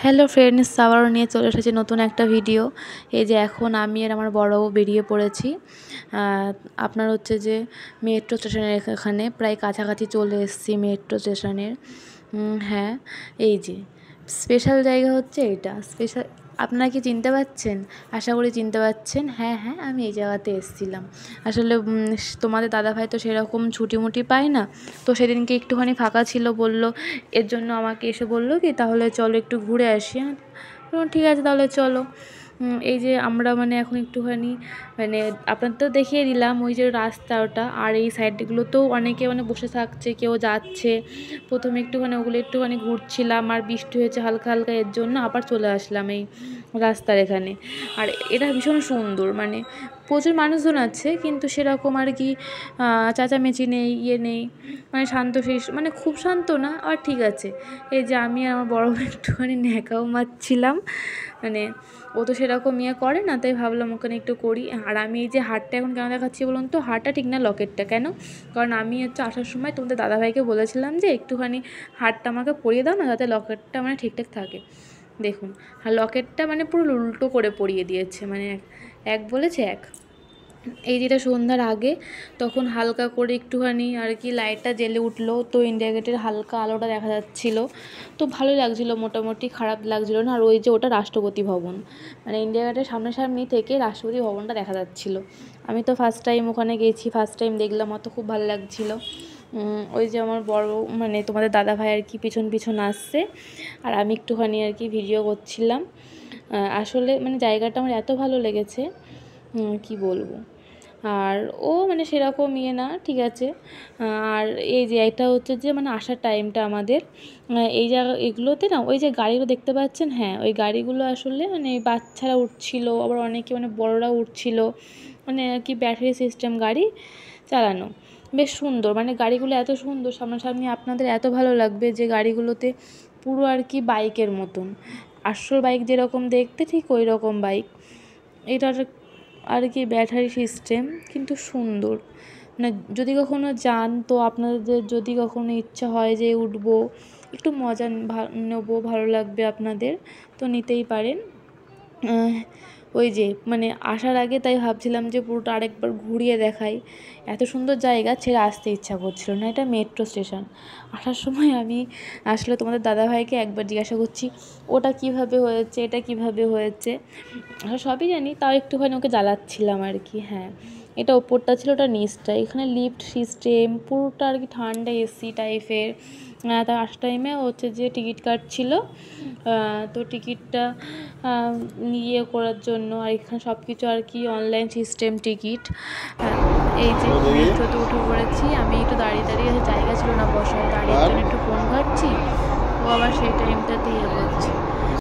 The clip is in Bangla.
হ্যালো ফ্রেন্ডস, আবারও নিয়ে চলে এসেছি নতুন একটা ভিডিও। এই যে এখন আমি আর আমার বড় বেরিয়ে পড়েছি। আপনার হচ্ছে যে মেট্রো স্টেশনের এখানে প্রায় কাছাকাছি চলে এসেছি মেট্রো স্টেশনের। হ্যাঁ, এই যে স্পেশাল জায়গা হচ্ছে এটা। স্পেশাল, আপনারা কি চিনতে পারছেন? আশা করি চিনতে পারছেন। হ্যাঁ হ্যাঁ, আমি এই জায়গাতে এসেছিলাম। আসলে তোমাদের দাদাভাই তো সেরকম ছুটিমুটি পায় না, তো সেদিনকে একটুখানি ফাঁকা ছিল, বলল এর জন্য আমাকে এসে বলল কি তাহলে চলো একটু ঘুরে আসি। ঠিক আছে তাহলে চলো। এই যে আমরা এখন একটুখানি আপনার তো দেখিয়ে দিলাম ওই যে রাস্তা ওটা, আর এই সাইডগুলোতেও অনেকে বসে থাকছে, কেউ যাচ্ছে। প্রথমে ওগুলো একটুখানি ঘুরছিলাম, আর বৃষ্টি হয়েছে হালকা হালকা, এর জন্য আবার চলে আসলাম এই রাস্তার এখানে। আর এটা ভীষণ সুন্দর, প্রচুর মানুষজন আছে, কিন্তু সেরকম আর কি চেঁচামেচি নেই, ইয়ে নেই, শান্তশিষ্ট, খুব শান্ত না, আর ঠিক আছে। এই যে আমি আর আমার বড় একটুখানি ন্যাকাও মারছিলাম, ও তো সেরকম ইয়ে করে না, তাই ভাবলাম ওখানে একটু করি। আর আমি এই যে হারটা এখন কেন দেখাচ্ছি বলুন তো? হারটা ঠিক না, লকেটটা। কেন? কারণ আমি আসার সময় তোমাদের দাদাভাইকে বলেছিলাম যে একটুখানি হারটা আমাকে পরিয়ে দাও না, যাতে লকেটটা ঠিকঠাক থাকে। দেখুন, আর লকেটটা পুরো উল্টো করে পরিয়ে দিয়েছে, এক বলেছে এক। এই যেটা সন্ধ্যার আগে, তখন হালকা করে একটুখানি আর কি লাইটটা জ্বেলে উঠলো, তো ইন্ডিয়া গেটের হালকা আলোটা দেখা যাচ্ছিলো, তো ভালোই লাগছিলো, মোটামুটি খারাপ লাগছিলো না। আর ওই যে ওটা রাষ্ট্রপতি ভবন, ইন্ডিয়া গেটের সামনাসামনি থেকে রাষ্ট্রপতি ভবনটা দেখা যাচ্ছিলো। আমি তো ফার্স্ট টাইম ওখানে গেছি, ফার্স্ট টাইম দেখলাম, অত খুব ভালো লাগছিলো। ওই যে আমার বড় তোমাদের দাদাভাই আর কি পিছন পিছন আসছে, আর আমি একটুখানি আর কি ভিডিও করছিলাম। আসলে জায়গাটা আমার এত ভালো লেগেছে, কি বলবো। আর ও সেরকম ইয়ে না, ঠিক আছে। আর এই যে এটা হচ্ছে যে আসার টাইমটা আমাদের এই জায়গা এগুলোতে না, ওই যে গাড়িগুলো দেখতে পাচ্ছেন, হ্যাঁ ওই গাড়িগুলো আসলে বাচ্চারা উঠছিল, আবার অনেকে বড়রাও উঠছিল, আর কি ব্যাটারি সিস্টেম গাড়ি চালানো, বেশ সুন্দর। গাড়িগুলো এত সুন্দর সামনাসামনি, আপনাদের এত ভালো লাগবে যে গাড়িগুলোতে পুরো আর কি বাইকের মতন, আসল বাইক যেরকম দেখতে ঠিক ওই রকম বাইক। এটার আর কি ব্যাটারি সিস্টেম, কিন্তু সুন্দর। যদি কখনো যান, তো আপনাদের যদি কখনো ইচ্ছা হয় যে উঠবো, একটু মজা নেবো, ভালো লাগবে আপনাদের, তো নিতেই পারেন। ওই যে আসার আগে তাই ভাবছিলাম যে পুরোটা আরেকবার ঘুরিয়ে দেখাই, এত সুন্দর জায়গা ছেড়ে আসতে ইচ্ছা করছিল না। এটা মেট্রো স্টেশন। আসার সময় আমি আসলে তোমাদের দাদাভাইকে একবার জিজ্ঞাসা করছি ওটা কিভাবে হয়েছে, এটা কিভাবে হয়েছে, সবই জানি, তাও একটুখানি ওকে জ্বালাচ্ছিলাম আর কি। হ্যাঁ, এটা ওপরটা ছিল, ওটা নিচটা, এখানে লিফট সিস্টেম পুরোটা আর কি, ঠান্ডা এসি টাইপের। তার আসার টাইমে হচ্ছে যে টিকিট কাটছিল, তো টিকিটটা ইয়ে করার জন্য, আর এখানে সব কিছু আর কি অনলাইন সিস্টেম টিকিট। এই যে মেট্রোতে উঠে পড়েছি আমি, একটু দাঁড়িয়ে দাঁড়িয়ে, জায়গা ছিল না বসার, দাঁড়িয়ে জন্য একটু ফোন ঘাটছি, ও আবার সেই টাইমটাতে ইয়ে করছি।